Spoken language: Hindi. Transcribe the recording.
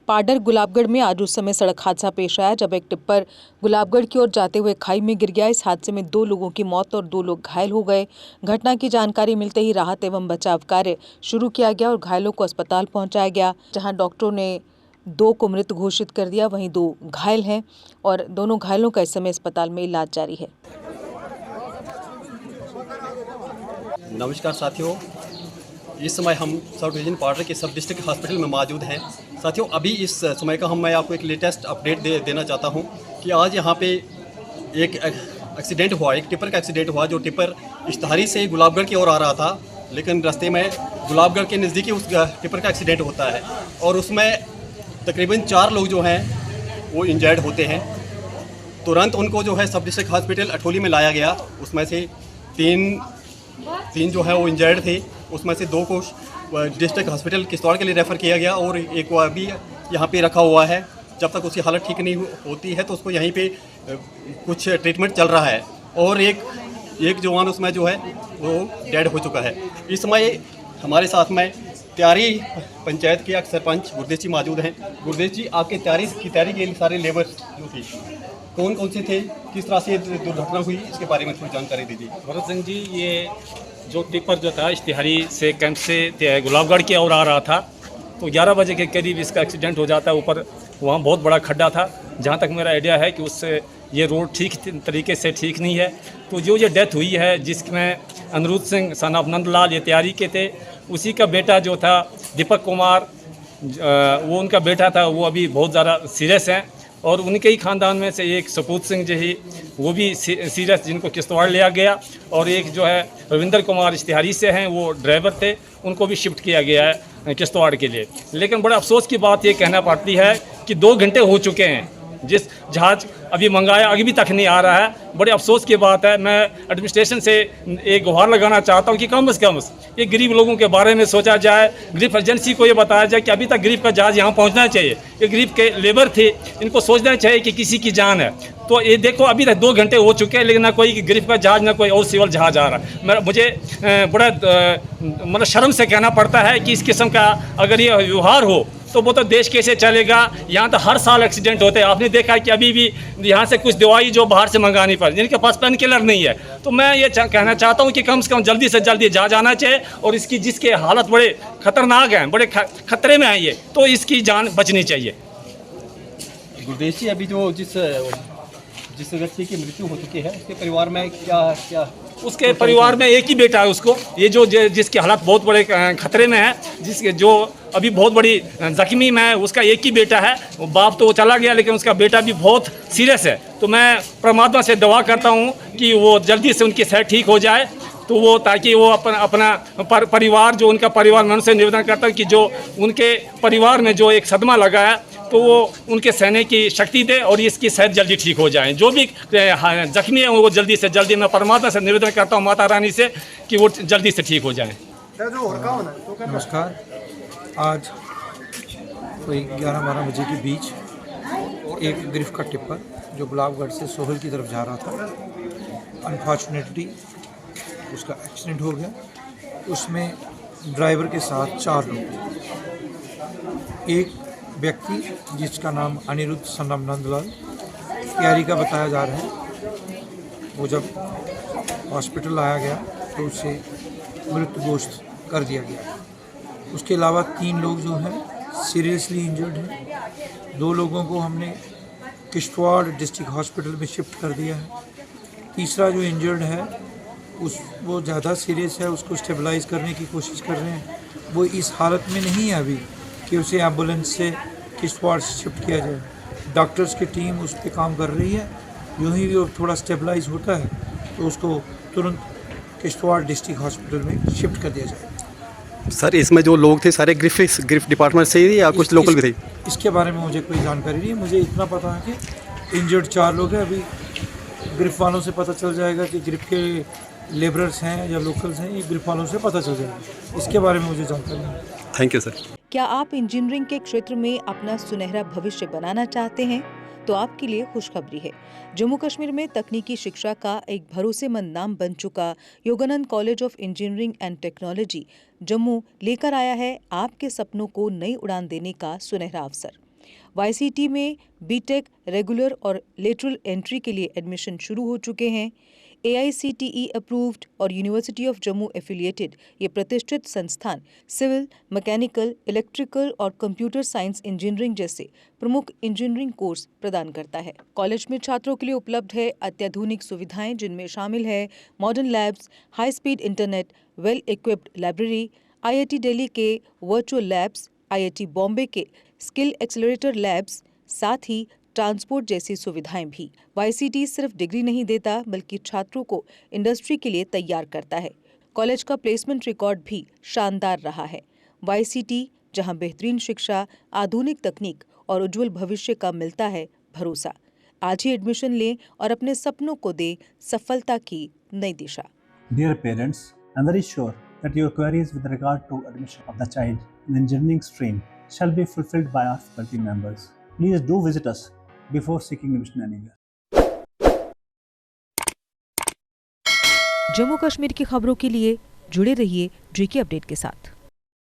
पाडर गुलाबगढ़ में आज उस समय सड़क हादसा पेश आया जब एक टिप्पर गुलाबगढ़ की ओर जाते हुए खाई में गिर गया। इस हादसे में 2 लोगों की मौत और 2 लोग घायल हो गए। घटना की जानकारी मिलते ही राहत एवं बचाव कार्य शुरू किया गया और घायलों को अस्पताल पहुंचाया गया, जहां डॉक्टरों ने 2 को मृत घोषित कर दिया, वहीं 2 घायल हैं और दोनों घायलों का इस समय अस्पताल में इलाज जारी है। नमस्कार साथियों, इस समय हम सब डिवीज़न पाडर के सब डिस्ट्रिक्ट हॉस्पिटल में मौजूद हैं। साथियों, अभी इस समय का मैं आपको एक लेटेस्ट अपडेट देना चाहता हूं कि आज यहां पे एक एक्सीडेंट हुआ, एक टिप्पर का एक्सीडेंट हुआ। जो टिप्पर इश्तहारी से गुलाबगढ़ की ओर आ रहा था, लेकिन रास्ते में गुलाबगढ़ के नज़दीकी उस टिप्पर का एक्सीडेंट होता है और उसमें तकरीबन 4 लोग जो हैं वो इंजर्ड होते हैं। तुरंत उनको जो है सब डिस्ट्रिक्ट हॉस्पिटल अठोली में लाया गया। उसमें से तीन जो है वो इंजर्ड थे, उसमें से 2 को डिस्ट्रिक्ट हॉस्पिटल किश्तवाड़ के लिए रेफ़र किया गया और एक को अभी यहाँ पे रखा हुआ है। जब तक उसकी हालत ठीक नहीं होती है तो उसको यहीं पे कुछ ट्रीटमेंट चल रहा है और एक जवान उसमें जो है वो डेड हो चुका है। इस समय हमारे साथ में त्यारी पंचायत के सरपंच गुरदेव जी मौजूद हैं। गुरदेव जी, आपके तैयारी के सारे लेबर जो थी कौन कौन से थे, किस तरह से दुर्घटना हुई, इसके बारे में थोड़ी जानकारी दीजिए। भरत सिंह जी, ये जो टिप्पर जो था इश्तिहारी से कैंप से गुलाबगढ़ की ओर आ रहा था तो 11 बजे के करीब इसका एक्सीडेंट हो जाता है। ऊपर वहाँ बहुत बड़ा खड्डा था, जहाँ तक मेरा आइडिया है कि उससे ये रोड ठीक तरीके से ठीक नहीं है। तो जो ये डेथ हुई है, जिसमें अनिरुद्ध सिंह सन ऑफ नंदलाल ये तैयारी के थे, उसी का बेटा जो था दीपक कुमार, वो उनका बेटा था, वो अभी बहुत ज़्यादा सीरियस हैं और उनके ही ख़ानदान में से एक सपूत सिंह जी ही वो भी सीरियस, जिनको किश्तवाड़ लिया गया, और एक जो है रविंदर कुमार इश्तिहारी से हैं, वो ड्राइवर थे, उनको भी शिफ्ट किया गया है किश्तवाड़ के लिए। लेकिन बड़ा अफसोस की बात ये कहना पड़ती है कि 2 घंटे हो चुके हैं, जिस जहाज़ अभी मंगाया अभी तक नहीं आ रहा है। बड़े अफसोस की बात है। मैं एडमिनिस्ट्रेशन से एक गुहार लगाना चाहता हूं कि कम से कम ये गरीब लोगों के बारे में सोचा जाए। गरीब एजेंसी को ये बताया जाए कि अभी तक गरीब का जहाज़ यहाँ पहुँचना चाहिए। ये गरीब के लेबर थे, इनको सोचना चाहिए कि किसी की जान है। तो ये देखो, अभी तक 2 घंटे हो चुके हैं, लेकिन ना कोई गरीब का जहाज़, ना कोई और सिविल जहाज़ आ रहा है। मुझे बड़ा मतलब शर्म से कहना पड़ता है कि इस किस्म का अगर ये व्यवहार हो तो वो तो देश कैसे चलेगा। यहाँ तो हर साल एक्सीडेंट होते हैं। आपने देखा कि अभी भी यहाँ से कुछ दवाई जो बाहर से मंगानी पड़, जिनके पास पेन किलर नहीं है। तो मैं ये कहना चाहता हूँ कि कम से कम जल्दी से जल्दी जा जाना चाहिए और इसकी जिसके हालत बड़े खतरनाक हैं, बड़े खतरे में हैं ये, तो इसकी जान बचनी चाहिए। गुरदेव जी, अभी जो जिस व्यक्ति की मृत्यु हो चुकी है, उसके परिवार में क्या उसके परिवार में एक ही बेटा है उसको, ये जिसकी हालत बहुत बड़े खतरे में है, जिसके जो अभी बहुत बड़ी जख्मी में है, उसका एक ही बेटा है। बाप तो वो चला गया, लेकिन उसका बेटा भी बहुत सीरियस है। तो मैं परमात्मा से दुआ करता हूँ कि वो जल्दी से उनकी सेहत ठीक हो जाए, तो वो ताकि वो अपना परिवार, जो उनका परिवार, मैं उनसे निवेदन करता हूँ कि जो उनके परिवार में जो एक सदमा लगा है, तो वो उनके सहने की शक्ति दे और इसकी सेहत जल्दी ठीक हो जाए। जो भी जख्मी है वो जल्दी से जल्दी, मैं परमात्मा से निवेदन करता हूँ, माता रानी से, कि वो जल्दी से ठीक हो जाएं। नमस्कार। आज कोई 11-12 बजे के बीच एक गिरफ्त का टिप्पर जो गुलाबगढ़ से सोहल की तरफ जा रहा था, अनफॉर्चुनेटली उसका एक्सीडेंट हो गया। उसमें ड्राइवर के साथ 4 लोग, एक व्यक्ति जिसका नाम अनिरुद्ध सन ऑफ नंदलाल तैयारी का बताया जा रहा है, वो जब हॉस्पिटल लाया गया तो उसे मृत घोषित कर दिया गया। उसके अलावा 3 लोग जो हैं सीरियसली इंजर्ड हैं। 2 लोगों को हमने किश्तवाड़ डिस्ट्रिक्ट हॉस्पिटल में शिफ्ट कर दिया है। तीसरा जो इंजर्ड है वो ज़्यादा सीरियस है, उसको स्टेबलाइज करने की कोशिश कर रहे हैं। वो इस हालत में नहीं है अभी कि उसे एम्बुलेंस से किश्तवाड़ शिफ्ट किया जाए। डॉक्टर्स की टीम उस पर काम कर रही है। यूँ ही वो थोड़ा स्टेबलाइज होता है तो उसको तुरंत किश्तवाड़ डिस्ट्रिक्ट हॉस्पिटल में शिफ्ट कर दिया जाए। सर, इसमें जो लोग थे सारे गिरफ्त डिपार्टमेंट से ही या कुछ लोकल भी थे? इसके बारे में मुझे कोई जानकारी नहीं है। मुझे इतना पता है कि इंजर्ड 4 लोग हैं। अभी गिरफ्त वालों से पता चल जाएगा कि गिरफ्त के लेबरर्स हैं या लोकल्स हैं, ये गिरफ्त वालों से पता चल जाएगा। इसके बारे में मुझे जानकारी नहीं है। Thank you sir. क्या आप इंजीनियरिंग के क्षेत्र में अपना सुनहरा भविष्य बनाना चाहते हैं? तो आपके लिए खुशखबरी है। जम्मू कश्मीर में तकनीकी शिक्षा का एक भरोसेमंद नाम बन चुका Yogananda college of engineering and technology Jammu लेकर आया है आपके सपनों को नई उड़ान देने का सुनहरा अवसर। YCT में बीटेक रेगुलर और लेटरल एंट्री के लिए एडमिशन शुरू हो चुके हैं। AICTE अप्रूव्ड और यूनिवर्सिटी ऑफ जम्मू एफिलिएटेड ये प्रतिष्ठित संस्थान सिविल, मैकेनिकल, इलेक्ट्रिकल और कंप्यूटर साइंस इंजीनियरिंग जैसे प्रमुख इंजीनियरिंग कोर्स प्रदान करता है। कॉलेज में छात्रों के लिए उपलब्ध है अत्याधुनिक सुविधाएं, जिनमें शामिल है modern labs, high speed internet, well equipped library, IIT Delhi के वर्चुअल लैब्स, IIT बॉम्बे के स्किल एक्सेलरेटर लैब्स, साथ ही ट्रांसपोर्ट जैसी सुविधाएं भी। YCT सिर्फ डिग्री नहीं देता बल्कि छात्रों को इंडस्ट्री के लिए तैयार करता है। कॉलेज का प्लेसमेंट रिकॉर्ड भी शानदार रहा है। YCT जहां बेहतरीन शिक्षा, आधुनिक तकनीक और उज्जवल भविष्य का मिलता है भरोसा। आज ही एडमिशन लें और अपने सपनों को दे सफलता की नई दिशा। Dear parents, I am very sure that your queries with regard to admission of the child in engineering stream shall be fulfilled by our faculty members. Please do visit us before seeking admission anywhere. Jammu Kashmir की खबरों के लिए जुड़े रहिए GK अपडेट के साथ।